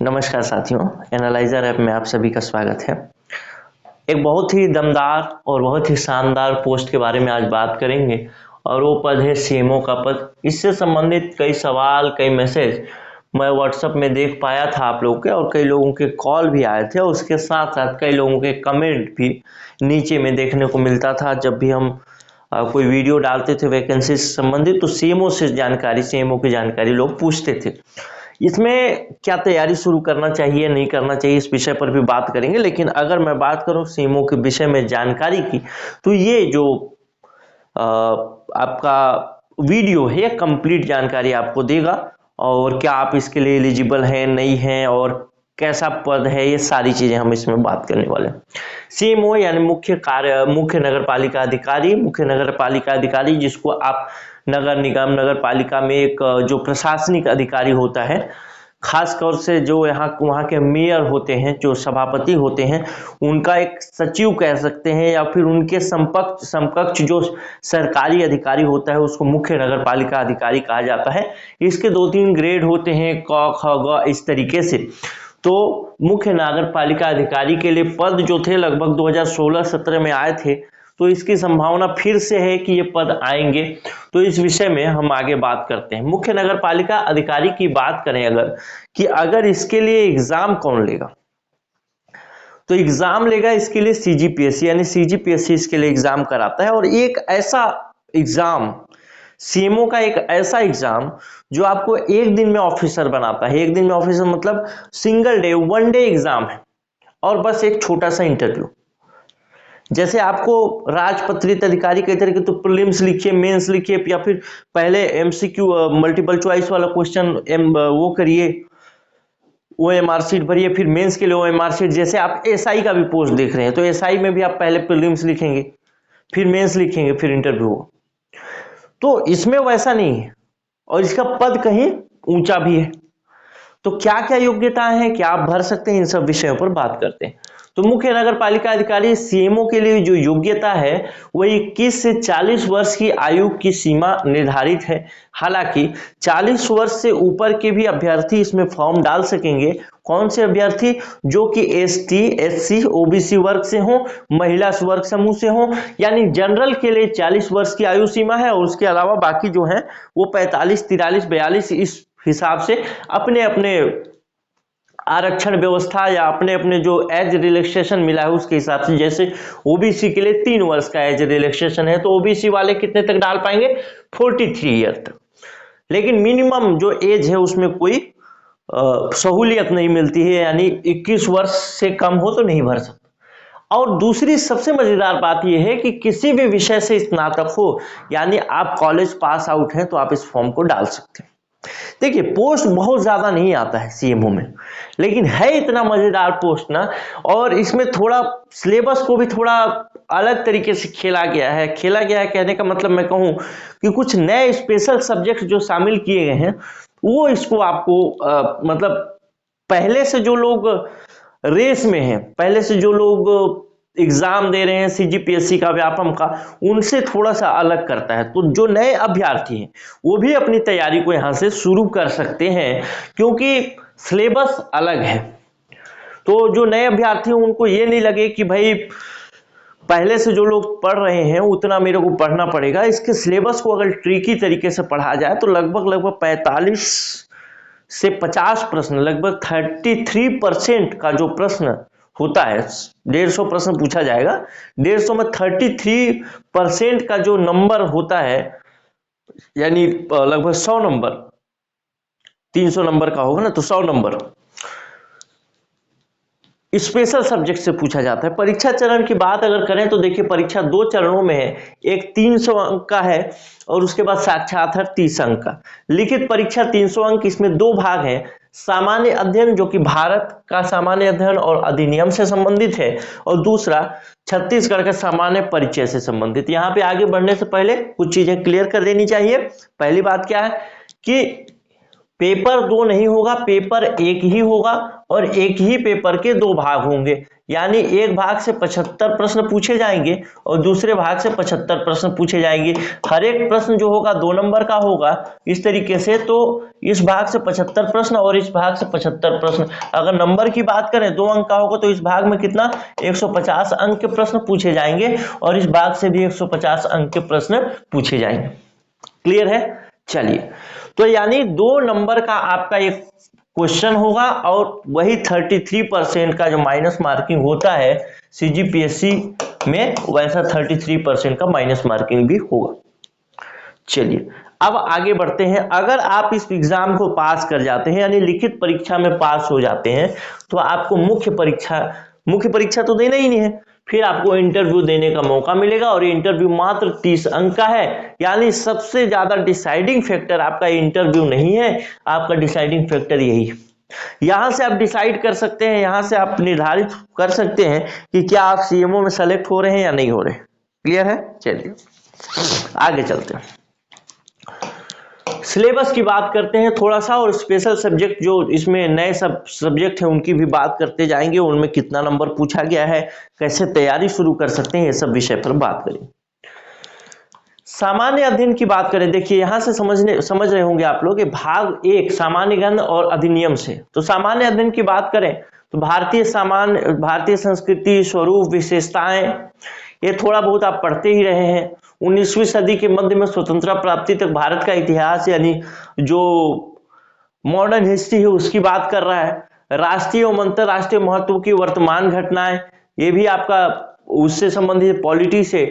नमस्कार साथियों, analyser app में आप सभी का स्वागत है। एक बहुत ही दमदार और बहुत ही शानदार पोस्ट के बारे में आज बात करेंगे और वो पद है सीएमओ का पद। इससे संबंधित कई सवाल, कई मैसेज मैं व्हाट्सएप में देख पाया था आप लोगों के, और कई लोगों के कॉल भी आए थे। उसके साथ साथ कई लोगों के कमेंट भी नीचे में देखने को मिलता था। जब भी हम कोई वीडियो डालते थे वैकेंसी से संबंधित, तो सीएमओ की जानकारी लोग पूछते थे। इसमें क्या तैयारी शुरू करना चाहिए, नहीं करना चाहिए, इस विषय पर भी बात करेंगे। लेकिन अगर मैं बात करूं सीएमओ के विषय में जानकारी की, तो ये जो आपका वीडियो है कंप्लीट जानकारी आपको देगा, और क्या आप इसके लिए एलिजिबल हैं, नहीं हैं, और कैसा पद है, ये सारी चीजें हम इसमें बात करने वाले हैं। सीएमओ यानी मुख्य नगर पालिका अधिकारी, जिसको आप नगर निगम, नगर पालिका में एक जो प्रशासनिक अधिकारी होता है, खास तौर से जो वहाँ के मेयर होते हैं, जो सभापति होते हैं, उनका एक सचिव कह सकते हैं, या फिर उनके समकक्ष जो सरकारी अधिकारी होता है उसको मुख्य नगर पालिका अधिकारी कहा जाता है। इसके 2-3 ग्रेड होते हैं, क ख ग, इस तरीके से। तो मुख्य नगर पालिका अधिकारी के लिए पद जो थे लगभग 2016-17 में आए थे, तो इसकी संभावना फिर से है कि ये पद आएंगे। तो इस विषय में हम आगे बात करते हैं। मुख्य नगर पालिका अधिकारी की बात करें अगर इसके लिए एग्जाम कौन लेगा, तो एग्जाम लेगा इसके लिए सीजीपीएससी, यानी सीजीपीएससी इसके लिए एग्जाम कराता है। और एक ऐसा एग्जाम, सीएमओ का एक ऐसा एग्जाम जो आपको एक दिन में ऑफिसर बनाता है। एक दिन में ऑफिसर मतलब सिंगल डे, 1 डे एग्जाम है, और बस एक छोटा सा इंटरव्यू। जैसे आपको राजपत्रित अधिकारी कहते हैं कि तो प्रीलिम्स लिखिए, मेंस लिखिए, या फिर पहले एमसीक्यू मल्टीपल चॉइस वाला क्वेश्चन वो करिए, ओएमआर शीट भरिए, फिर मेंस के लिए ओएमआर शीट। जैसे आप एसआई का भी पोस्ट देख रहे हैं, तो एसआई में भी आप पहले प्रीलिम्स लिखेंगे, फिर मेंस लिखेंगे, फिर इंटरव्यू। तो इसमें वैसा नहीं है, और इसका पद कहीं ऊंचा भी है। तो क्या क्या योग्यताएं हैं, क्या आप भर सकते हैं, इन सब विषयों पर बात करते हैं। तो मुख्य नगर पालिका अधिकारी सीएमओ के लिए जो योग्यता है वो 21 से 40 वर्ष की आयु की सीमा निर्धारित है। हालांकि 40 वर्ष से ऊपर के भी अभ्यर्थी इसमें फॉर्म डाल सकेंगे। कौन से अभ्यर्थी? जो कि एसटी, एससी, ओबीसी वर्ग से हो, महिला वर्ग समूह से हो। यानी जनरल के लिए 40 वर्ष की आयु सीमा है, और उसके अलावा बाकी जो है वो 45, 43, 42 इस हिसाब से अपने अपने आरक्षण व्यवस्था या अपने अपने जो एज रिलैक्सेशन मिला है उसके हिसाब से। जैसे ओबीसी के लिए 3 वर्ष का एज रिलैक्सेशन है, तो ओबीसी वाले कितने तक डाल पाएंगे? 43 ईयर तक। लेकिन मिनिमम जो एज है उसमें कोई सहूलियत नहीं मिलती है, यानी 21 वर्ष से कम हो तो नहीं भर सकता। और दूसरी सबसे मजेदार बात यह है कि किसी भी विषय से स्नातक हो, यानी आप कॉलेज पास आउट हैं, तो आप इस फॉर्म को डाल सकते हैं। देखिए, पोस्ट बहुत ज्यादा नहीं आता है सीएमओ में, लेकिन है इतना मजेदार पोस्ट ना। और इसमें थोड़ा सिलेबस को भी थोड़ा अलग तरीके से खेला गया है कहने का मतलब मैं कहूं कि कुछ नए स्पेशल सब्जेक्ट जो शामिल किए गए हैं, वो इसको आपको मतलब पहले से जो लोग रेस में हैं, पहले से जो लोग एग्जाम दे रहे हैं सीजीपीएससी का, व्यापम का, उनसे थोड़ा सा अलग करता है। तो जो नए अभ्यर्थी हैं वो भी अपनी तैयारी को यहां से शुरू कर सकते हैं, क्योंकि सिलेबस अलग है। तो जो नए अभ्यर्थी हैं उनको ये नहीं लगे कि भाई पहले से जो लोग पढ़ रहे हैं उतना मेरे को पढ़ना पड़ेगा। इसके सिलेबस को अगर ट्रिकी तरीके से पढ़ा जाए तो लगभग 45 से 50 प्रश्न, लगभग 33% का जो प्रश्न होता है, 150 प्रश्न पूछा जाएगा, 150 में 33% का जो नंबर होता है, यानी लगभग 100 नंबर, 300 नंबर का होगा ना, तो 100 नंबर स्पेशल सब्जेक्ट से पूछा जाता है। परीक्षा चरण की बात अगर करें तो देखिए, परीक्षा 2 चरणों में है। एक 300 अंक का है, और उसके बाद साक्षात्कार 30 अंक का। लिखित परीक्षा 300 अंक, इसमें 2 भाग हैं। सामान्य अध्ययन, जो कि भारत का सामान्य अध्ययन और अधिनियम से संबंधित है, और दूसरा छत्तीसगढ़ का सामान्य परिचय से संबंधित। यहाँ पे आगे बढ़ने से पहले कुछ चीजें क्लियर कर देनी चाहिए। पहली बात क्या है कि पेपर 2 नहीं होगा, पेपर 1 ही होगा और एक ही पेपर के 2 भाग होंगे, यानी एक भाग से 75 प्रश्न पूछे जाएंगे और दूसरे भाग से 75 प्रश्न पूछे जाएंगे। हर एक प्रश्न जो होगा 2 नंबर का होगा इस तरीके से। तो इस भाग से 75 प्रश्न और इस भाग से 75 प्रश्न। अगर नंबर की बात करें 2 अंक का होगा तो इस भाग में कितना 150 अंक के प्रश्न पूछे जाएंगे और इस भाग से भी 150 अंक के प्रश्न पूछे जाएंगे। क्लियर है? चलिए, तो यानी 2 नंबर का आपका एक क्वेश्चन होगा और वही 33% का जो माइनस मार्किंग होता है सीजीपीएससी में, वैसा 33% का माइनस मार्किंग भी होगा। चलिए अब आगे बढ़ते हैं। अगर आप इस एग्जाम को पास कर जाते हैं यानी लिखित परीक्षा में पास हो जाते हैं तो आपको मुख्य परीक्षा तो देना ही नहीं है, फिर आपको इंटरव्यू देने का मौका मिलेगा और ये इंटरव्यू मात्र 30 अंक का है। यानी सबसे ज्यादा डिसाइडिंग फैक्टर आपका इंटरव्यू नहीं है, आपका डिसाइडिंग फैक्टर यही है। यहां से आप डिसाइड कर सकते हैं, यहां से आप निर्धारित कर सकते हैं कि क्या आप सीएमओ में सेलेक्ट हो रहे हैं या नहीं हो रहे। क्लियर है? चलिए आगे चलते हैं, सिलेबस की बात करते हैं थोड़ा सा, और स्पेशल सब्जेक्ट जो इसमें नए सब सब्जेक्ट हैं उनकी भी बात करते जाएंगे, उनमें कितना नंबर पूछा गया है, कैसे तैयारी शुरू कर सकते हैं, ये सब विषय पर बात करेंगे। सामान्य अध्ययन की बात करें, देखिए यहां से समझ रहे होंगे आप लोग कि भाग 1 सामान्य ज्ञान और अधिनियम से। तो सामान्य अध्ययन की बात करें तो भारतीय संस्कृति, स्वरूप, विशेषताएं, ये थोड़ा बहुत आप पढ़ते ही रहे हैं। 19वीं सदी के मध्य में स्वतंत्रता प्राप्ति तक भारत का इतिहास यानी जो मॉडर्न हिस्ट्री है उसकी बात कर रहा है। राष्ट्रीय और अंतरराष्ट्रीय महत्व की वर्तमान घटनाएं, ये भी आपका उससे संबंधित, पॉलिटी से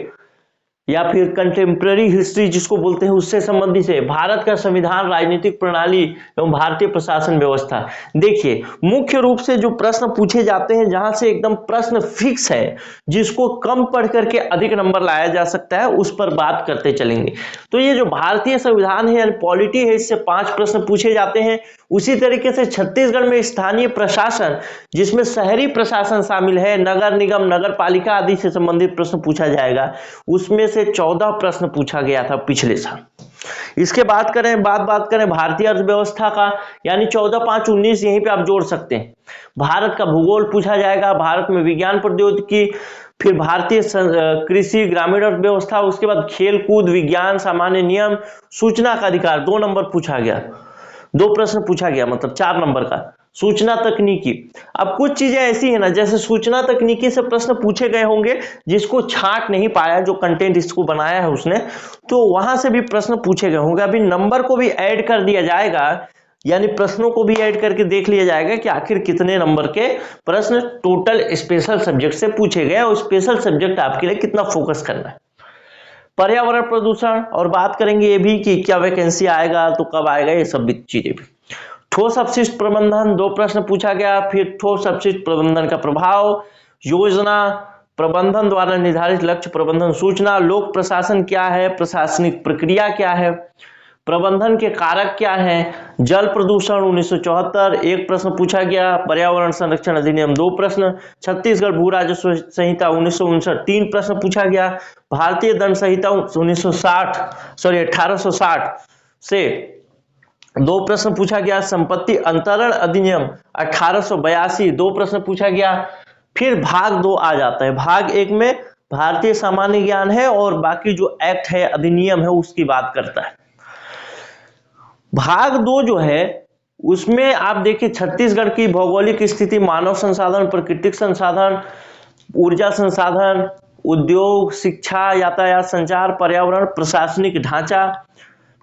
या फिर कंटेम्प्रेरी हिस्ट्री जिसको बोलते हैं उससे संबंधित है। भारत का संविधान, राजनीतिक प्रणाली एवं भारतीय प्रशासन व्यवस्था। देखिए मुख्य रूप से जो प्रश्न पूछे जाते हैं जहां से एकदम प्रश्न फिक्स है, जिसको कम पढ़ करके अधिक नंबर लाया जा सकता है, उस पर बात करते चलेंगे। तो ये जो भारतीय संविधान है यानी पॉलिटी है, इससे 5 प्रश्न पूछे जाते हैं। उसी तरीके से छत्तीसगढ़ में स्थानीय प्रशासन, जिसमें शहरी प्रशासन शामिल है, नगर निगम, नगर पालिका आदि से संबंधित प्रश्न पूछा जाएगा, उसमें से 14 प्रश्न पूछा गया था पिछले साल। इसके बात करें भारतीय अर्थव्यवस्था का, यानी 14 5 19 यहीं पे आप जोड़ सकते हैं। भारत का भूगोल पूछा जाएगा, भारत में विज्ञान प्रौद्योगिकी, फिर भारतीय कृषि, ग्रामीण अर्थव्यवस्था, उसके बाद खेल कूद, विज्ञान, सामान्य नियम, सूचना का अधिकार 2 नंबर पूछा गया, 2 प्रश्न पूछा गया, मतलब 4 नंबर का। सूचना तकनीकी, अब कुछ चीजें ऐसी है ना, जैसे सूचना तकनीकी से प्रश्न पूछे गए होंगे जिसको छांट नहीं पाया, जो कंटेंट इसको बनाया है उसने, तो वहां से भी प्रश्न पूछे गए होंगे। अभी नंबर को भी ऐड कर दिया जाएगा, यानी प्रश्नों को भी ऐड करके देख लिया जाएगा कि आखिर कितने नंबर के प्रश्न टोटल स्पेशल सब्जेक्ट से पूछे गए और स्पेशल सब्जेक्ट आपके लिए कितना फोकस करना है। पर्यावरण प्रदूषण, और बात करेंगे ये भी कि क्या वैकेंसी आएगा तो कब आएगा, ये सब चीजें भी। ठोस अपशिष्ट प्रबंधन 2 प्रश्न पूछा गया, फिर ठोस अपशिष्ट प्रबंधन का प्रभाव, योजना प्रबंधन द्वारा निर्धारित लक्ष्य, प्रबंधन सूचना, लोक प्रशासन क्या है, प्रशासनिक प्रक्रिया क्या है, प्रबंधन के कारक क्या हैं, जल प्रदूषण 1974 1 प्रश्न पूछा गया, पर्यावरण संरक्षण अधिनियम 2 प्रश्न, छत्तीसगढ़ भू राजस्व संहिता 1959 3 प्रश्न पूछा गया, भारतीय दंड संहिता 1860 से 2 प्रश्न पूछा गया, संपत्ति अंतरण अधिनियम 1882 2 प्रश्न पूछा गया। फिर भाग 2 आ जाता है। भाग 1 में भारतीय सामान्य ज्ञान है और बाकी जो एक्ट है, अधिनियम है, उसकी बात करता है। भाग 2 जो है उसमें आप देखिए छत्तीसगढ़ की भौगोलिक स्थिति, मानव संसाधन, प्राकृतिक संसाधन, ऊर्जा संसाधन, उद्योग, शिक्षा, यातायात, संचार, पर्यावरण, प्रशासनिक ढांचा,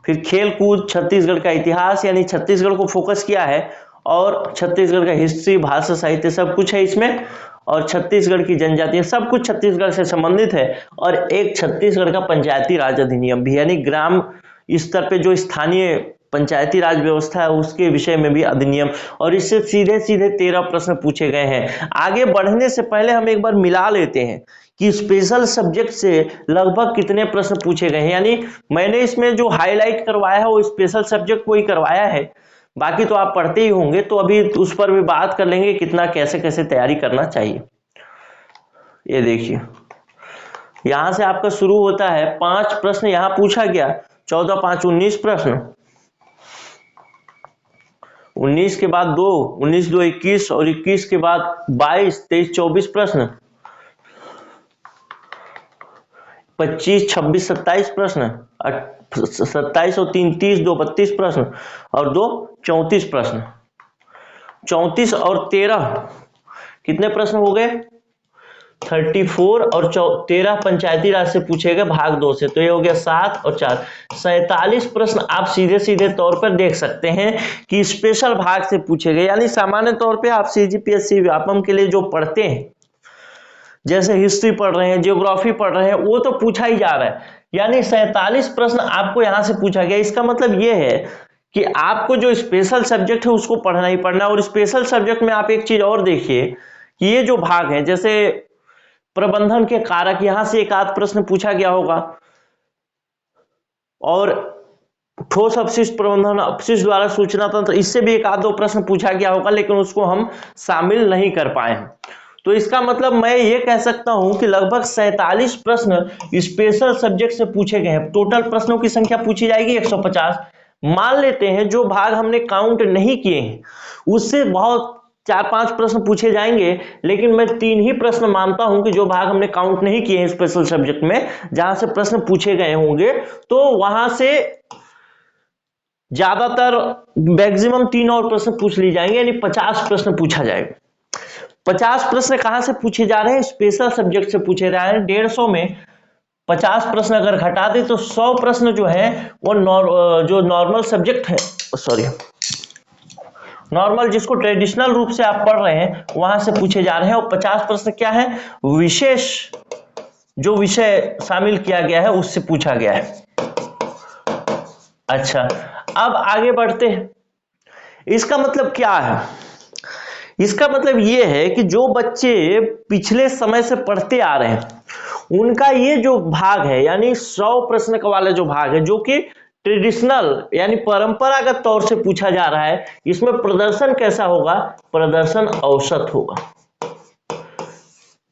फिर खेल कूद, छत्तीसगढ़ का इतिहास, यानी छत्तीसगढ़ को फोकस किया है, और छत्तीसगढ़ का हिस्ट्री, भाषा, साहित्य सब कुछ है इसमें, और छत्तीसगढ़ की जनजातियां, सब कुछ छत्तीसगढ़ से संबंधित है। और एक छत्तीसगढ़ का पंचायती राज अधिनियम भी, यानी ग्राम स्तर पे जो स्थानीय पंचायती राज व्यवस्था है उसके विषय में भी अधिनियम, और इससे सीधे सीधे 13 प्रश्न पूछे गए हैं। आगे बढ़ने से पहले हम एक बार मिला लेते हैं कि स्पेशल सब्जेक्ट से लगभग कितने प्रश्न पूछे गए हैं। यानी मैंने इसमें जो हाईलाइट करवाया है वो स्पेशल सब्जेक्ट को ही करवाया है, बाकी तो आप पढ़ते ही होंगे, तो अभी उस पर भी बात कर लेंगे कितना कैसे कैसे तैयारी करना चाहिए। ये देखिए यहां से आपका शुरू होता है, 5 प्रश्न यहां पूछा गया, 14 5 19 प्रश्न, 19 के बाद 2, 19 2 21 और 21 के बाद 22 23 24 प्रश्न, 25 26 27 प्रश्न, 27 और 3 30, 2 32 प्रश्न और 2 34 प्रश्न। 34 और 13 कितने प्रश्न हो गए? 34 और 13 पंचायती राज से पूछे गए भाग 2 से, तो ये हो गया 7 और 4 47 प्रश्न आप सीधे सीधे तौर पर देख सकते हैं कि स्पेशल भाग से पूछे गए। यानी सामान्य तौर पे आप सीजीपीएससी व्यापम के लिए जो पढ़ते हैं, जैसे हिस्ट्री पढ़ रहे हैं, ज्योग्राफी पढ़ रहे हैं, वो तो पूछा ही जा रहा है। यानी 47 प्रश्न आपको यहां से पूछा गया। इसका मतलब ये है कि आपको जो स्पेशल सब्जेक्ट है उसको पढ़ना ही पढ़ना। और स्पेशल सब्जेक्ट में आप एक चीज और देखिए कि ये जो भाग है, जैसे प्रबंधन के कारक, यहां से एक आध प्रश्न पूछा गया होगा, और ठोस अपशिष्ट प्रबंधन, अपशिष्ट द्वारा सूचना तंत्र, इससे भी एक आध दो प्रश्न पूछा गया होगा, लेकिन उसको हम शामिल नहीं कर पाए हैं। तो इसका मतलब मैं ये कह सकता हूं कि लगभग 47 प्रश्न स्पेशल सब्जेक्ट से पूछे गए हैं। टोटल प्रश्नों की संख्या पूछी जाएगी 150। मान लेते हैं जो भाग हमने काउंट नहीं किए हैं उससे बहुत 4-5 प्रश्न पूछे जाएंगे, लेकिन मैं 3 ही प्रश्न मानता हूं कि जो भाग हमने काउंट नहीं किए हैं स्पेशल सब्जेक्ट में, जहां से प्रश्न पूछे गए होंगे, तो वहां से ज्यादातर मैक्सिमम 3 और प्रश्न पूछ लिए जाएंगे, यानी 50 प्रश्न पूछा जाएगा। 50 प्रश्न कहां से पूछे जा रहे हैं? स्पेशल सब्जेक्ट से पूछे जा रहे हैं। 150 में 50 प्रश्न अगर घटा दे तो 100 प्रश्न जो है वो जो नॉर्मल सब्जेक्ट है, सॉरी नॉर्मल जिसको ट्रेडिशनल रूप से आप पढ़ रहे हैं वहां से पूछे जा रहे हैं। और 50 प्रश्न क्या है? विशेष जो विषय शामिल किया गया है उससे पूछा गया है। अच्छा, अब आगे बढ़ते हैं। इसका मतलब क्या है? इसका मतलब यह है कि जो बच्चे पिछले समय से पढ़ते आ रहे हैं उनका ये जो भाग है, यानी 100 प्रश्न वाला जो भाग है, जो कि ट्रेडिशनल यानी परंपरागत तौर से पूछा जा रहा है, इसमें प्रदर्शन कैसा होगा? प्रदर्शन औसत होगा।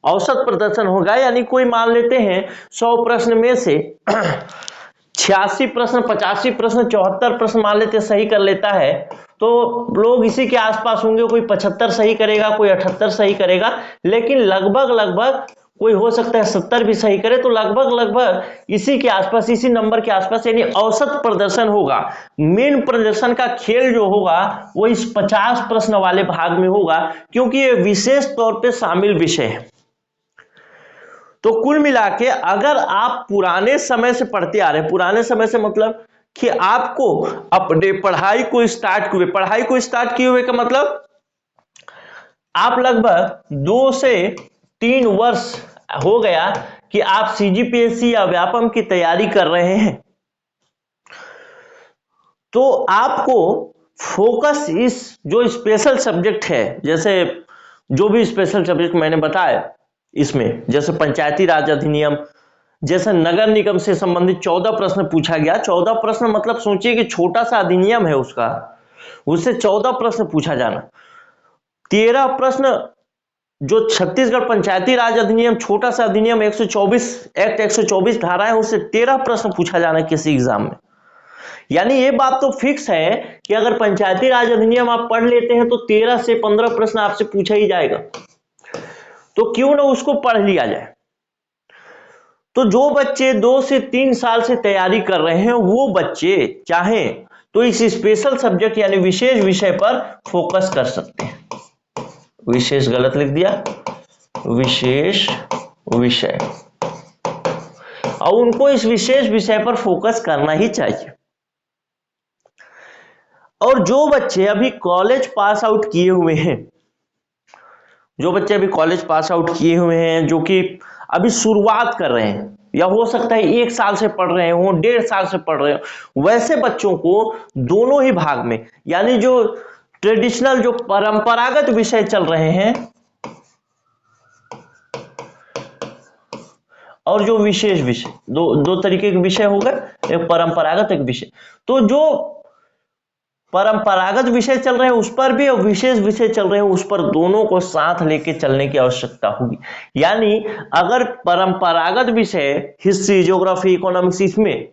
औसत प्रदर्शन होगा, यानी कोई मान लेते हैं 100 प्रश्न में से 86 प्रश्न, 85 प्रश्न, 74 प्रश्न मान लेते सही कर लेता है, तो लोग इसी के आसपास होंगे। कोई 75 सही करेगा, कोई 78 सही करेगा, लेकिन लगभग कोई हो सकता है 70 भी सही करे, तो लगभग इसी के आसपास, इसी नंबर के आसपास, यानी औसत प्रदर्शन होगा। मेन प्रदर्शन का खेल जो होगा वो इस 50 प्रश्न वाले भाग में होगा, क्योंकि ये विशेष तौर पे शामिल विषय है। तो कुल मिला के अगर आप पुराने समय से पढ़ते आ रहे हैं, पुराने समय से मतलब कि आपको अपने पढ़ाई को स्टार्ट किए हुए का मतलब आप लगभग 2 से 3 वर्ष हो गया कि आप सीजीपीएससी या व्यापम की तैयारी कर रहे हैं, तो आपको फोकस इस जो स्पेशल सब्जेक्ट है, जैसे जो भी स्पेशल सब्जेक्ट मैंने बताया इसमें, जैसे पंचायती राज अधिनियम, जैसे नगर निगम से संबंधित 14 प्रश्न पूछा गया। 14 प्रश्न मतलब सोचिए कि छोटा सा अधिनियम है उसका, उससे 14 प्रश्न पूछा जाना। 13 प्रश्न जो छत्तीसगढ़ पंचायती राज अधिनियम, छोटा सा अधिनियम, 124 एक्ट 124 धारा है, उससे 13 प्रश्न पूछा जाना किसी एग्जाम में। यानी ये बात तो फिक्स है कि अगर पंचायती राज अधिनियम आप पढ़ लेते हैं तो 13 से 15 प्रश्न आपसे पूछा ही जाएगा, तो क्यों ना उसको पढ़ लिया जाए। तो जो बच्चे 2 से 3 साल से तैयारी कर रहे हैं वो बच्चे चाहें तो इस स्पेशल सब्जेक्ट यानी विशेष विषय पर फोकस कर सकते हैं। विशेष गलत लिख दिया, विशेष विषय, और उनको इस विशेष विषय पर फोकस करना ही चाहिए। और जो बच्चे अभी कॉलेज पास आउट किए हुए हैं, जो कि अभी शुरुआत कर रहे हैं, या हो सकता है 1 साल से पढ़ रहे हो, 1.5 साल से पढ़ रहे हो, वैसे बच्चों को दोनों ही भाग में, यानी जो ट्रेडिशनल जो परंपरागत विषय चल रहे हैं और जो विशेष विषय, दो तरीके के विषय हो गए, एक परंपरागत एक विषय, तो जो परंपरागत विषय चल रहे हैं उस पर भी और विशेष विषय चल रहे हैं उस पर, दोनों को साथ लेके चलने की आवश्यकता होगी। यानी अगर परंपरागत विषय हिस्ट्री, ज्योग्राफी, इकोनॉमिक्स, इसमें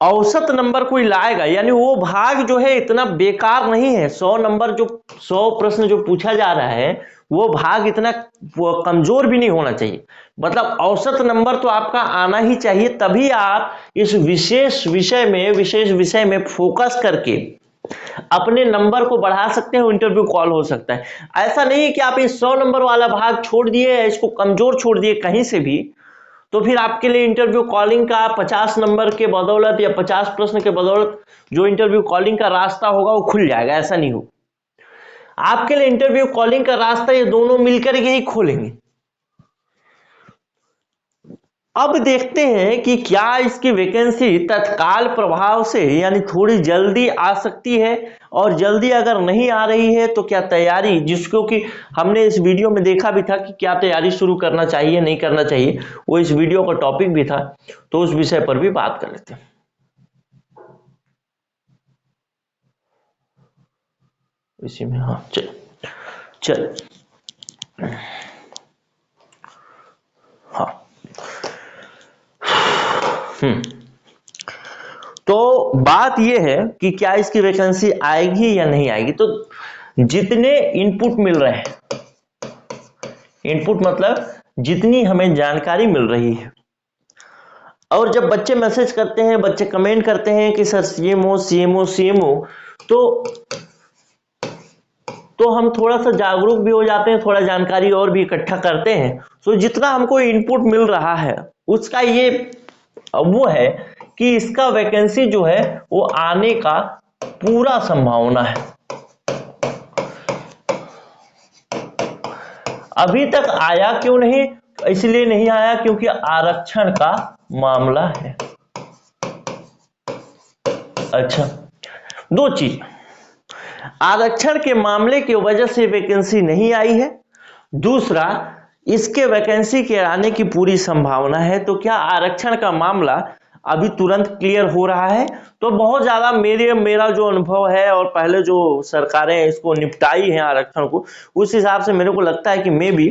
औसत नंबर कोई लाएगा, यानी वो भाग जो है इतना बेकार नहीं है। 100 नंबर जो 100 प्रश्न जो पूछा जा रहा है वो भाग इतना कमजोर भी नहीं होना चाहिए। मतलब औसत नंबर तो आपका आना ही चाहिए, तभी आप इस विशेष विषय में फोकस करके अपने नंबर को बढ़ा सकते हैं, इंटरव्यू कॉल हो सकता है। ऐसा नहीं है कि आप इस 100 नंबर वाला भाग छोड़ दिए, इसको कमजोर छोड़ दिए कहीं से भी, तो फिर आपके लिए इंटरव्यू कॉलिंग का 50 नंबर के बदौलत या 50 प्रश्न के बदौलत जो इंटरव्यू कॉलिंग का रास्ता होगा वो खुल जाएगा, ऐसा नहीं हो। आपके लिए इंटरव्यू कॉलिंग का रास्ता ये दोनों मिलकर के ही खोलेंगे। अब देखते हैं कि क्या इसकी वैकेंसी तत्काल प्रभाव से यानी थोड़ी जल्दी आ सकती है, और जल्दी अगर नहीं आ रही है तो क्या तैयारी, जिसको कि हमने इस वीडियो में देखा भी था कि क्या तैयारी शुरू करना चाहिए नहीं करना चाहिए, वो इस वीडियो का टॉपिक भी था, तो उस विषय पर भी बात कर लेते हैं। इसी में हाँ चल हाँ तो बात यह है कि क्या इसकी वैकेंसी आएगी या नहीं आएगी। तो जितने इनपुट मिल रहे हैं, इनपुट मतलब जितनी हमें जानकारी मिल रही है, और जब बच्चे मैसेज करते हैं, बच्चे कमेंट करते हैं कि सर सीएमओ सीएमओ सीएमओ, तो हम थोड़ा सा जागरूक भी हो जाते हैं, थोड़ा जानकारी और भी इकट्ठा करते हैं। तो जितना हमको इनपुट मिल रहा है उसका ये वो है कि इसका वैकेंसी जो है वो आने का पूरा संभावना है। अभी तक आया क्यों नहीं, इसलिए नहीं आया क्योंकि आरक्षण का मामला है। अच्छा, दो चीज, आरक्षण के मामले की वजह से वैकेंसी नहीं आई है, दूसरा इसके वैकेंसी के आने की पूरी संभावना है। तो क्या आरक्षण का मामला अभी तुरंत क्लियर हो रहा है? तो बहुत ज्यादा मेरा जो अनुभव है और पहले जो सरकारें इसको निपटाई है आरक्षण को, उस हिसाब से मेरे को लगता है कि मे भी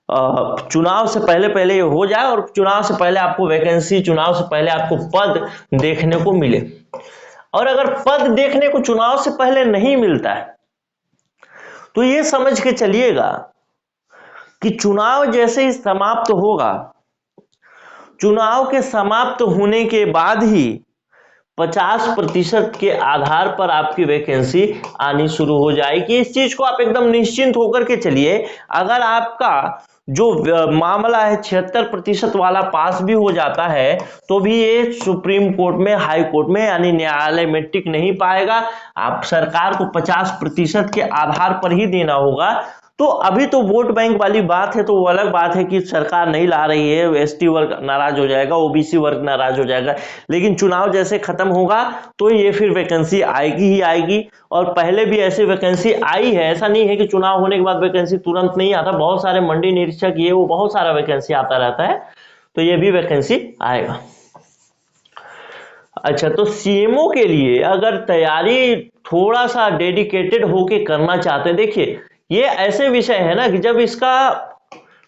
चुनाव से पहले ये हो जाए, और चुनाव से पहले आपको वैकेंसी, चुनाव से पहले आपको पद देखने को मिले। और अगर पद देखने को चुनाव से पहले नहीं मिलता है तो ये समझ के चलिएगा कि चुनाव जैसे ही समाप्त होगा, चुनाव के समाप्त होने के बाद ही 50% के आधार पर आपकी वैकेंसी आनी शुरू हो जाएगी। इस चीज को आप एकदम निश्चिंत होकर के चलिए। अगर आपका जो मामला है 76% वाला पास भी हो जाता है तो भी ये सुप्रीम कोर्ट में, हाई कोर्ट में यानी न्यायालय में टिक नहीं पाएगा। आप सरकार को 50% के आधार पर ही देना होगा। तो अभी तो वोट बैंक वाली बात है, तो वो अलग बात है कि सरकार नहीं ला रही है, एसटी वर्ग नाराज हो जाएगा, ओबीसी वर्ग नाराज हो जाएगा, लेकिन चुनाव जैसे खत्म होगा तो ये फिर वैकेंसी आएगी ही आएगी। और पहले भी ऐसी वैकेंसी आई है, ऐसा नहीं है कि चुनाव होने के बाद वैकेंसी तुरंत नहीं आता। बहुत सारे मंडी निरीक्षक ये वो बहुत सारा वैकेंसी आता रहता है, तो ये भी वैकेंसी आएगा। अच्छा, तो सीएमओ के लिए अगर तैयारी थोड़ा सा डेडिकेटेड होके करना चाहते हैं, देखिए ये ऐसे विषय है ना कि जब इसका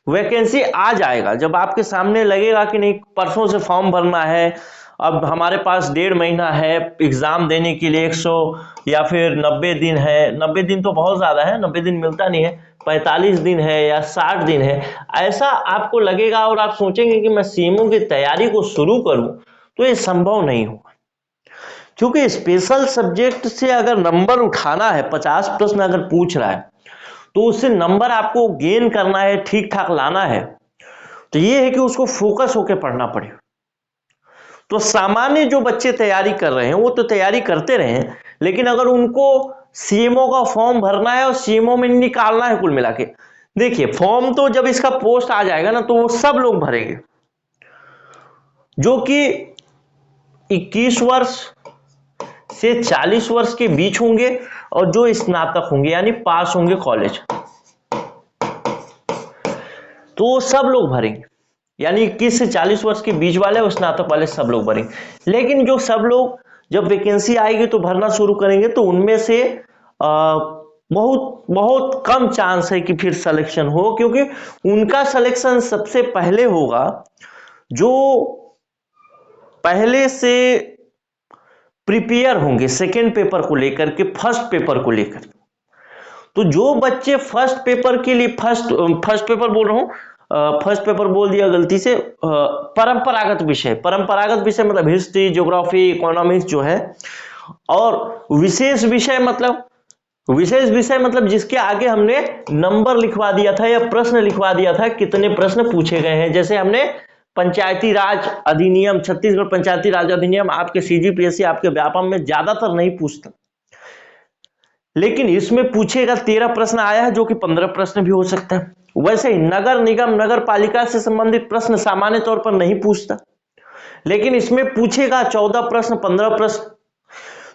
वैकेंसी आ जाएगा, जब आपके सामने लगेगा कि नहीं परसों से फॉर्म भरना है, अब हमारे पास 1.5 महीना है एग्जाम देने के लिए, 100 या फिर 90 दिन है, 90 दिन तो बहुत ज्यादा है, 90 दिन मिलता नहीं है, 45 दिन है या 60 दिन है, ऐसा आपको लगेगा और आप सोचेंगे कि मैं सीएमओ की तैयारी को शुरू करूं, तो ये संभव नहीं होगा। क्योंकि स्पेशल सब्जेक्ट से अगर नंबर उठाना है, 50 प्रश्न अगर पूछ रहा है, तो उससे नंबर आपको गेन करना है, ठीक ठाक लाना है, तो ये है कि उसको फोकस होकर पढ़ना पड़ेगा। तो सामान्य जो बच्चे तैयारी कर रहे हैं वो तो तैयारी करते रहे, लेकिन अगर उनको सीएमओ का फॉर्म भरना है और सीएमओ में निकालना है, कुल मिला के देखिए फॉर्म तो जब इसका पोस्ट आ जाएगा ना तो वो सब लोग भरेंगे जो कि 21 वर्ष से 40 वर्ष के बीच होंगे और जो स्नातक होंगे यानी पास होंगे कॉलेज, तो सब लोग भरेंगे। यानी 21 से 40 वर्ष के बीच वाले और स्नातक वाले सब लोग भरेंगे। लेकिन जो सब लोग जब वैकेंसी आएगी तो भरना शुरू करेंगे, तो उनमें से बहुत बहुत कम चांस है कि फिर सिलेक्शन हो, क्योंकि उनका सिलेक्शन सबसे पहले होगा जो पहले से प्रिपेयर होंगे सेकेंड पेपर को लेकर के, फर्स्ट पेपर को लेकर। तो जो बच्चे फर्स्ट पेपर के लिए फर्स्ट पेपर बोल रहा हूं, फर्स्ट पेपर बोल दिया गलती से, परंपरागत विषय मतलब हिस्ट्री, ज्योग्राफी, इकोनॉमिक्स जो है, और विशेष विषय मतलब जिसके आगे हमने नंबर लिखवा दिया था या प्रश्न लिखवा दिया था, कितने प्रश्न पूछे गए हैं। जैसे हमने पंचायती राज अधिनियम, छत्तीसगढ़ पंचायती राज अधिनियम आपके सीजीपीएससी, आपके व्यापम में ज्यादातर नहीं पूछता, लेकिन इसमें पूछेगा 13 प्रश्न आया है, जो कि 15 प्रश्न भी हो सकता है। वैसे ही नगर निगम, नगर पालिका से संबंधित प्रश्न सामान्य तौर पर नहीं पूछता, लेकिन इसमें पूछेगा 14 प्रश्न, 15 प्रश्न।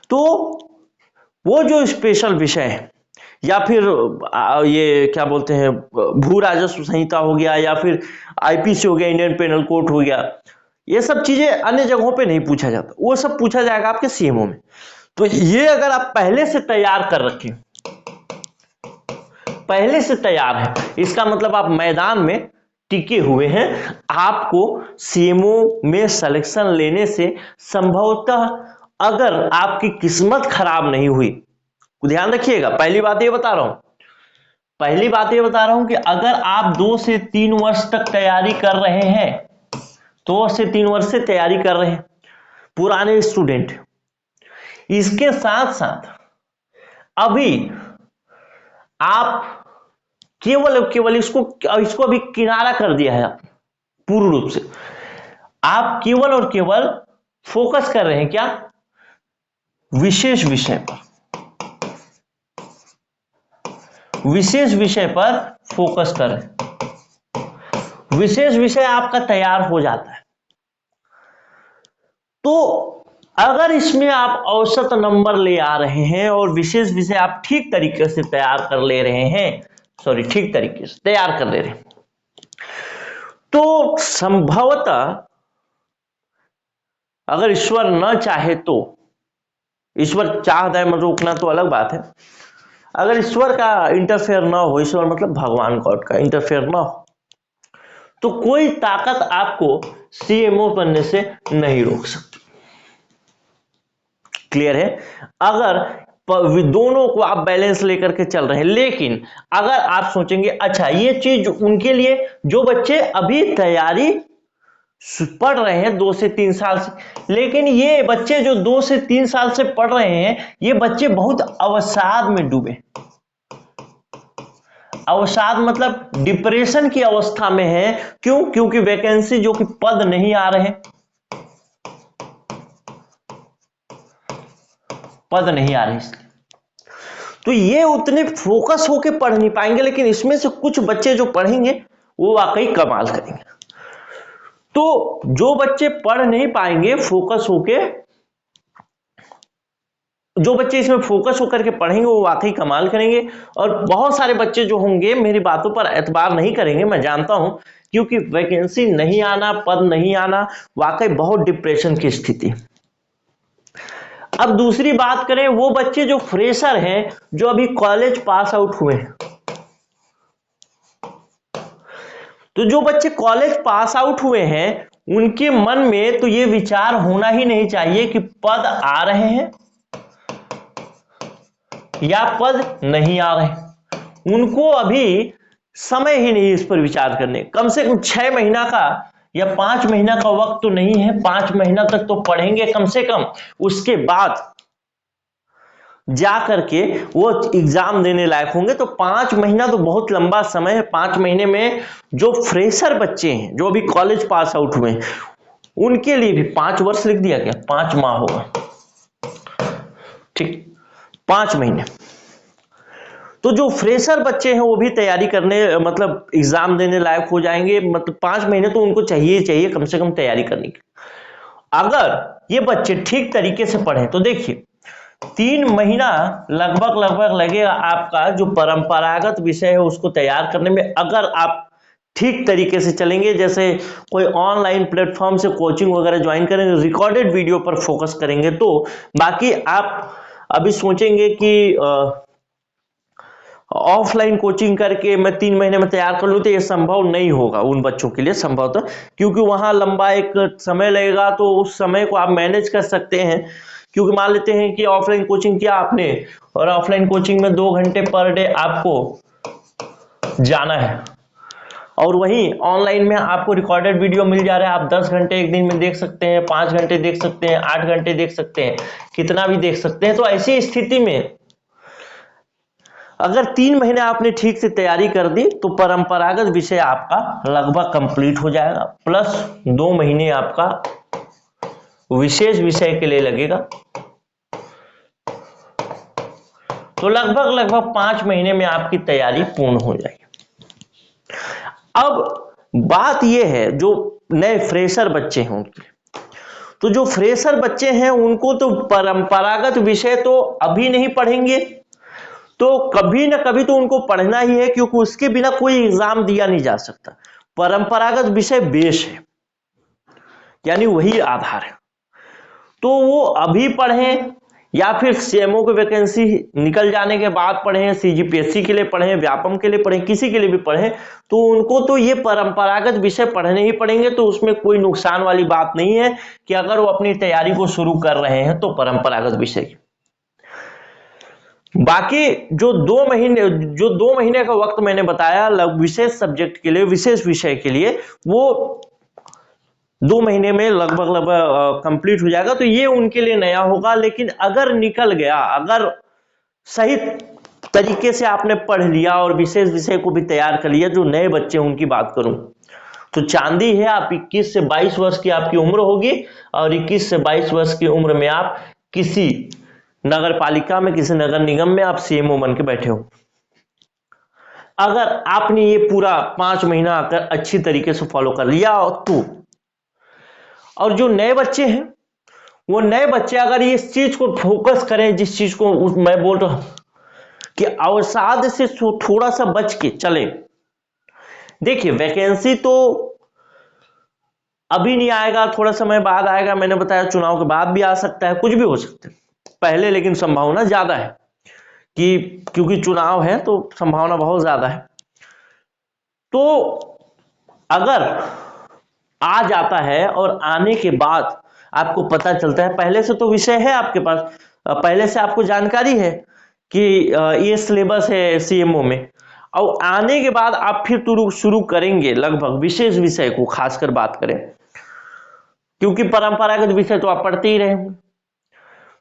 तो वो जो स्पेशल विषय है, या फिर ये क्या बोलते हैं, भू राजस्व संहिता हो गया, या फिर आईपीसी हो गया, इंडियन पेनल कोड हो गया, ये सब चीजें अन्य जगहों पे नहीं पूछा जाता, वो सब पूछा जाएगा आपके सीएमओ में। तो ये अगर आप पहले से तैयार कर रखें, पहले से तैयार है, इसका मतलब आप मैदान में टिके हुए हैं। आपको सीएमओ में सिलेक्शन लेने से संभवतः, अगर आपकी किस्मत खराब नहीं हुई, ध्यान रखिएगा, पहली बात ये बता रहा हूं कि अगर आप 2 से 3 वर्ष तक तैयारी कर रहे हैं, 2 से 3 वर्ष से तैयारी कर रहे हैं, पुराने स्टूडेंट, इसके साथ साथ अभी आप केवल इसको अभी किनारा कर दिया है पूर्ण रूप से, आप केवल और केवल फोकस कर रहे हैं क्या, विशेष विषय पर फोकस कर रहे हैं। विशेष विषय आपका तैयार हो जाता है, तो अगर इसमें आप औसत नंबर ले आ रहे हैं और विशेष विषय आप ठीक तरीके से तैयार कर ले रहे हैं, तो संभवतः, अगर ईश्वर न चाहे तो, ईश्वर चाह दे मतलब रुकना तो अलग बात है, अगर ईश्वर का इंटरफेयर ना हो, ईश्वर मतलब भगवान गॉड का इंटरफेयर ना हो, तो कोई ताकत आपको सीएमओ बनने से नहीं रोक सकती। क्लियर है? अगर दोनों को आप बैलेंस लेकर के चल रहे हैं, लेकिन अगर आप सोचेंगे अच्छा ये चीज उनके लिए जो बच्चे अभी तैयारी पढ़ रहे हैं 2 से 3 साल से, लेकिन ये बच्चे जो 2 से 3 साल से पढ़ रहे हैं, ये बच्चे बहुत अवसाद में डूबे, अवसाद मतलब डिप्रेशन की अवस्था में है। क्यों? क्योंकि वैकेंसी जो कि पद नहीं आ रहे, इसलिए तो ये उतने फोकस होके पढ़ नहीं पाएंगे, लेकिन इसमें से कुछ बच्चे जो पढ़ेंगे वो वाकई कमाल करेंगे। तो जो बच्चे पढ़ नहीं पाएंगे फोकस होके, जो बच्चे इसमें फोकस होकर के पढ़ेंगे वो वाकई कमाल करेंगे, और बहुत सारे बच्चे जो होंगे मेरी बातों पर एतबार नहीं करेंगे, मैं जानता हूं, क्योंकि वैकेंसी नहीं आना, पद नहीं आना, वाकई बहुत डिप्रेशन की स्थिति। अब दूसरी बात करें, वो बच्चे जो फ्रेशर हैं, जो अभी कॉलेज पास आउट हुए हैं, तो जो बच्चे कॉलेज पास आउट हुए हैं उनके मन में तो ये विचार होना ही नहीं चाहिए कि पद आ रहे हैं या पद नहीं आ रहे। उनको अभी समय ही नहीं इस पर विचार करने, कम से कम 6 महीना का या 5 महीना का वक्त तो नहीं है, 5 महीना तक तो पढ़ेंगे कम से कम, उसके बाद जा करके वो एग्जाम देने लायक होंगे। तो 5 महीना तो बहुत लंबा समय है। 5 महीने में जो फ्रेशर बच्चे हैं, जो अभी कॉलेज पास आउट हुए हैं, उनके लिए भी 5 वर्ष लिख दिया गया, 5 माह होगा, ठीक, 5 महीने। तो जो फ्रेशर बच्चे हैं वो भी तैयारी करने, मतलब एग्जाम देने लायक हो जाएंगे, मतलब 5 महीने तो उनको चाहिए कम से कम तैयारी करने की। अगर ये बच्चे ठीक तरीके से पढ़ें तो देखिए 3 महीना लगभग लगेगा आपका जो परंपरागत विषय है उसको तैयार करने में। अगर आप ठीक तरीके से चलेंगे, जैसे कोई ऑनलाइन प्लेटफॉर्म से कोचिंग वगैरह ज्वाइन करेंगे, रिकॉर्डेड वीडियो पर फोकस करेंगे, तो बाकी आप अभी सोचेंगे कि ऑफलाइन कोचिंग करके मैं 3 महीने में तैयार कर लूं, तो ये संभव नहीं होगा उन बच्चों के लिए संभवतः, क्योंकि वहां लंबा एक समय लगेगा। तो उस समय को आप मैनेज कर सकते हैं, क्योंकि मान लेते हैं कि ऑफलाइन कोचिंग किया आपने और ऑफलाइन कोचिंग में 2 घंटे पर डे आपको जाना है, और वहीं ऑनलाइन में आपको रिकॉर्डेड वीडियो मिल जा रहा है, आप 10 घंटे एक दिन में देख सकते हैं, 5 घंटे देख सकते हैं, 8 घंटे देख सकते हैं, कितना भी देख सकते हैं। तो ऐसी स्थिति में अगर 3 महीने आपने ठीक से तैयारी कर दी तो परंपरागत विषय आपका लगभग कंप्लीट हो जाएगा, प्लस 2 महीने आपका विशेष विषय के लिए लगेगा, तो लगभग 5 महीने में आपकी तैयारी पूर्ण हो जाएगी। अब बात यह है जो नए फ्रेशर बच्चे हैं उनके, तो जो फ्रेशर बच्चे हैं उनको तो परंपरागत विषय तो अभी नहीं पढ़ेंगे, तो कभी ना कभी तो उनको पढ़ना ही है, क्योंकि उसके बिना कोई एग्जाम दिया नहीं जा सकता। परंपरागत विषय बेस है, यानी वही आधार है, तो वो अभी पढ़ें या फिर सीएमओ की वैकेंसी निकल जाने के बाद पढ़ें, सीजीपीएससी के लिए पढ़ें, व्यापम के लिए पढ़ें, किसी के लिए भी पढ़ें, तो उनको तो ये परंपरागत विषय पढ़ने ही पड़ेंगे। तो उसमें कोई नुकसान वाली बात नहीं है कि अगर वो अपनी तैयारी को शुरू कर रहे हैं तो परंपरागत विषय की। बाकी जो 2 महीने का वक्त मैंने बताया विशेष सब्जेक्ट के लिए, विशेष विषय के लिए, वो 2 महीने में लगभग कंप्लीट हो जाएगा, तो ये उनके लिए नया होगा। लेकिन अगर निकल गया, अगर सही तरीके से आपने पढ़ लिया और विशेष विषय को भी तैयार कर लिया, जो नए बच्चे उनकी बात करूं तो चांदी है, आप 21 से 22 वर्ष की आपकी उम्र होगी और 21 से 22 वर्ष की उम्र में आप किसी नगर पालिका में, किसी नगर निगम में आप सीएमओ बन के बैठे हो। अगर आपने ये पूरा 5 महीना अगर अच्छी तरीके से फॉलो कर लिया तो, और जो नए बच्चे हैं वो नए बच्चे अगर इस चीज को फोकस करें, जिस चीज को मैं बोल रहा हूं कि अवसाद से थोड़ा सा बच के चले। देखिए वैकेंसी तो अभी नहीं आएगा, थोड़ा समय बाद आएगा, मैंने बताया चुनाव के बाद भी आ सकता है, कुछ भी हो सकता है पहले, लेकिन संभावना ज्यादा है कि क्योंकि चुनाव है तो संभावना बहुत ज्यादा है। तो अगर आ जाता है और आने के बाद आपको पता चलता है, पहले से तो विषय है आपके पास, पहले से आपको जानकारी है कि ये सिलेबस है सीएमओ में, और आने के बाद आप फिर शुरू करेंगे लगभग विशेष विषय को, खासकर बात करें क्योंकि परंपरागत विषय तो आप पढ़ते ही रहे,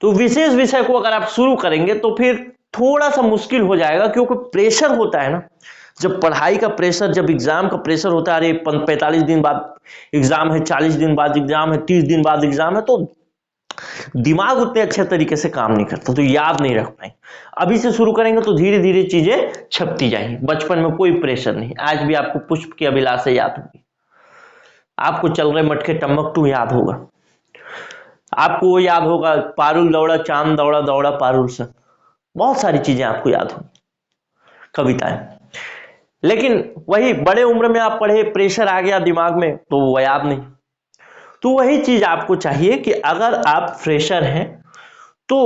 तो विशेष विषय को अगर आप शुरू करेंगे तो फिर थोड़ा सा मुश्किल हो जाएगा, क्योंकि प्रेशर होता है ना, जब पढ़ाई का प्रेशर, जब एग्जाम का प्रेशर होता है, अरे 45 दिन बाद एग्जाम है, 40 दिन बाद एग्जाम है, 30 दिन बाद एग्जाम है, तो दिमाग उतने अच्छे तरीके से काम नहीं करता, तो याद नहीं रख पाए। अभी से शुरू करेंगे तो धीरे धीरे चीजें छपती जाएंगी। बचपन में कोई प्रेशर नहीं, आज भी आपको पुष्प की अभिलाषा याद होगी, आपको चल रहे मटके टम्मकटू याद होगा, आपको वो याद होगा पारुल दौड़ा चांद दौड़ा दौड़ा पारुल से, बहुत सारी चीजें आपको याद होंगी, कविताएं। लेकिन वही बड़े उम्र में आप पढ़े, प्रेशर आ गया दिमाग में तो वो याद नहीं। तो वही चीज आपको चाहिए कि अगर आप फ्रेशर हैं तो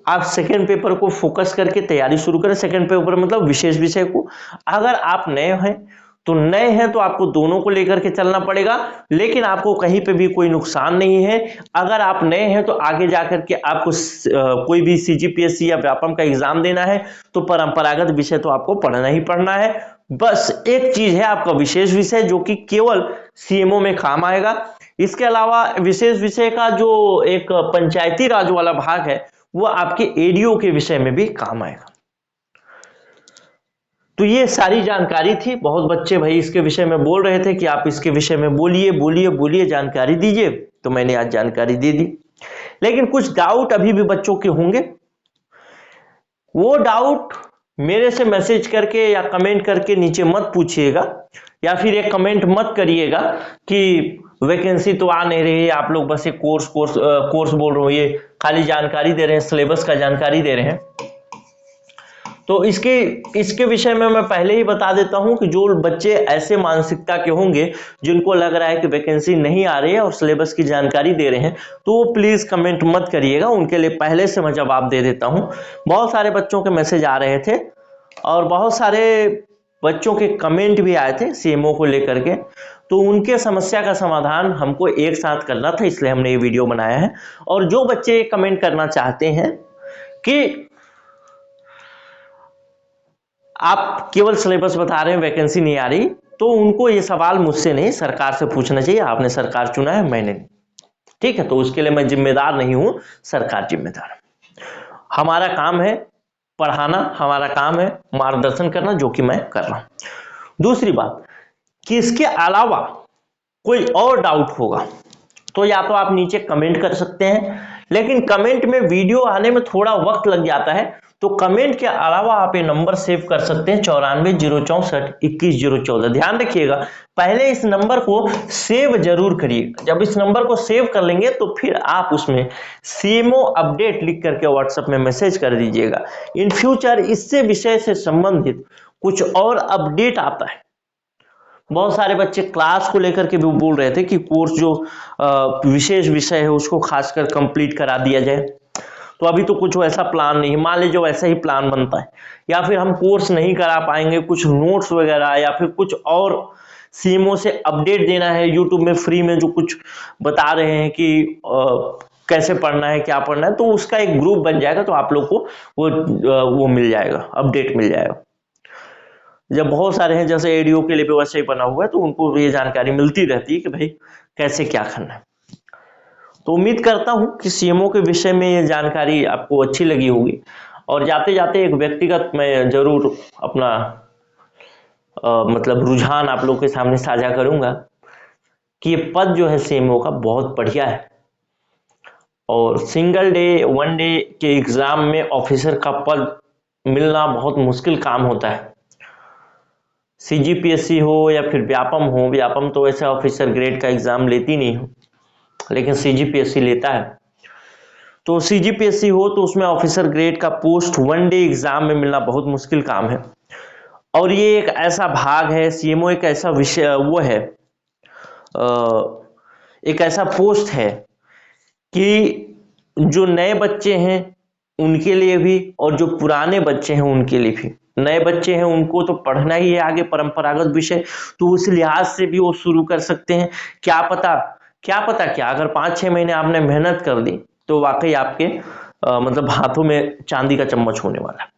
आप सेकेंड पेपर को फोकस करके तैयारी शुरू करें। सेकेंड पेपर मतलब विशेष विषय को। अगर आप नए हैं तो आपको दोनों को लेकर के चलना पड़ेगा, लेकिन आपको कहीं पे भी कोई नुकसान नहीं है। अगर आप नए हैं तो आगे जाकर के आपको कोई भी सीजीपीएससी या व्यापम का एग्जाम देना है तो परंपरागत विषय तो आपको पढ़ना ही पढ़ना है। बस एक चीज है आपका विशेष विषय, जो कि केवल सीएमओ में काम आएगा। इसके अलावा विशेष विषय का जो एक पंचायती राज वाला भाग है वो आपके एडीओ के विषय में भी काम आएगा। तो ये सारी जानकारी थी। बहुत बच्चे भाई इसके विषय में बोल रहे थे कि आप इसके विषय में बोलिए जानकारी दीजिए, तो मैंने आज जानकारी दे दी। लेकिन कुछ डाउट अभी भी बच्चों के होंगे, वो डाउट मेरे से मैसेज करके या कमेंट करके नीचे मत पूछिएगा, या फिर एक कमेंट मत करिएगा कि वैकेंसी तो आ नहीं रही है, आप लोग बस एक कोर्स बोल रहे हो, ये खाली जानकारी दे रहे हैं, सिलेबस का जानकारी दे रहे हैं। तो इसके विषय में मैं पहले ही बता देता हूं कि जो बच्चे ऐसे मानसिकता के होंगे जिनको लग रहा है कि वैकेंसी नहीं आ रही है और सिलेबस की जानकारी दे रहे हैं, तो वो प्लीज कमेंट मत करिएगा, उनके लिए पहले से मैं जवाब दे देता हूं। बहुत सारे बच्चों के मैसेज आ रहे थे और बहुत सारे बच्चों के कमेंट भी आए थे सीएमओ को लेकर के। तो उनके समस्या का समाधान हमको एक साथ करना था, इसलिए हमने ये वीडियो बनाया है। और जो बच्चे कमेंट करना चाहते हैं कि आप केवल सिलेबस बता रहे हैं, वैकेंसी नहीं आ रही, तो उनको ये सवाल मुझसे नहीं सरकार से पूछना चाहिए। आपने सरकार चुना है, मैंने नहीं, ठीक है। तो उसके लिए मैं जिम्मेदार नहीं हूं, सरकार जिम्मेदार है। हमारा काम है पढ़ाना, हमारा काम है मार्गदर्शन करना, जो कि मैं कर रहा हूं। दूसरी बात कि इसके अलावा कोई और डाउट होगा तो या तो आप नीचे कमेंट कर सकते हैं, लेकिन कमेंट में वीडियो आने में थोड़ा वक्त लग जाता है, तो कमेंट के अलावा आप ये नंबर सेव कर सकते हैं 94 064 21 014। ध्यान रखिएगा, पहले इस नंबर को सेव जरूर करिए। जब इस नंबर को सेव कर लेंगे तो फिर आप उसमें सीएमओ अपडेट लिख करके व्हाट्सएप में मैसेज कर दीजिएगा। इन फ्यूचर इससे विषय से संबंधित कुछ और अपडेट आता है। बहुत सारे बच्चे क्लास को लेकर के भी बोल रहे थे कि कोर्स जो विशेष विषय है उसको खासकर कंप्लीट करा दिया जाए, तो अभी तो कुछ वैसा प्लान नहीं है। मान लीजिए वैसा ही प्लान बनता है, या फिर हम कोर्स नहीं करा पाएंगे, कुछ नोट्स वगैरह या फिर कुछ और सीएमओ से अपडेट देना है, यूट्यूब में फ्री में जो कुछ बता रहे हैं कि कैसे पढ़ना है, क्या पढ़ना है, तो उसका एक ग्रुप बन जाएगा, तो आप लोग को वो मिल जाएगा, अपडेट मिल जाएगा। जब बहुत सारे हैं जैसे एडीओ के लिए भी वैसे ही बना हुआ है, तो उनको ये जानकारी मिलती रहती है कि भाई कैसे क्या करना है। तो उम्मीद करता हूं कि सीएमओ के विषय में ये जानकारी आपको अच्छी लगी होगी। और जाते जाते एक व्यक्तिगत मैं जरूर अपना मतलब रुझान आप लोग के सामने साझा करूंगा कि ये पद जो है सीएमओ का बहुत बढ़िया है, और सिंगल डे वन डे के एग्जाम में ऑफिसर का पद मिलना बहुत मुश्किल काम होता है। सीजीपीएससी हो या फिर व्यापम हो, व्यापम तो वैसे ऑफिसर ग्रेड का एग्जाम लेती नहीं हो, लेकिन सीजीपीएससी लेता है। तो सीजीपीएससी हो तो उसमें ऑफिसर ग्रेड का पोस्ट वन डे एग्जाम में मिलना बहुत मुश्किल काम है। और ये एक ऐसा भाग है, सीएमओ एक ऐसा विषय वो है, एक ऐसा पोस्ट है कि जो नए बच्चे हैं उनके लिए भी और जो पुराने बच्चे हैं उनके लिए भी। नए बच्चे हैं उनको तो पढ़ना ही है आगे परंपरागत विषय, तो उस लिहाज से भी वो शुरू कर सकते हैं। क्या पता क्या अगर 5-6 महीने आपने मेहनत कर दी तो वाकई आपके मतलब हाथों में चांदी का चम्मच होने वाला।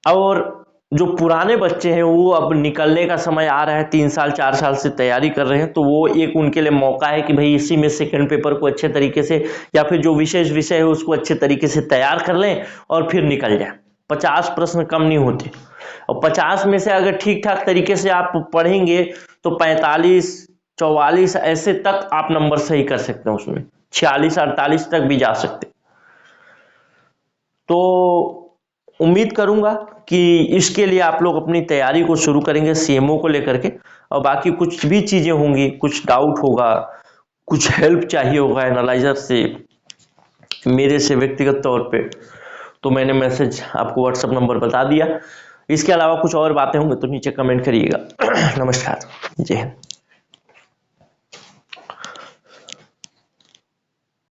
और जो पुराने बच्चे हैं वो अब निकलने का समय आ रहा है, 3 साल 4 साल से तैयारी कर रहे हैं, तो वो एक उनके लिए मौका है कि भाई इसी में सेकंड पेपर को अच्छे तरीके से या फिर जो विशेष विषय है उसको अच्छे तरीके से तैयार कर लें और फिर निकल जाए। 50 प्रश्न कम नहीं होते, और 50 में से अगर ठीक ठाक तरीके से आप पढ़ेंगे तो 45-44 ऐसे तक आप नंबर सही कर सकते हैं, उसमें 46-48 तक भी जा सकते। तो उम्मीद करूंगा कि इसके लिए आप लोग अपनी तैयारी को शुरू करेंगे सीएमओ को लेकर के। और बाकी कुछ भी चीजें होंगी, कुछ डाउट होगा, कुछ हेल्प चाहिए होगा एनालाइजर से, मेरे से व्यक्तिगत तौर पे, तो मैंने मैसेज आपको व्हाट्सएप नंबर बता दिया। इसके अलावा कुछ और बातें होंगी तो नीचे कमेंट करिएगा। नमस्कार, जय हिंद।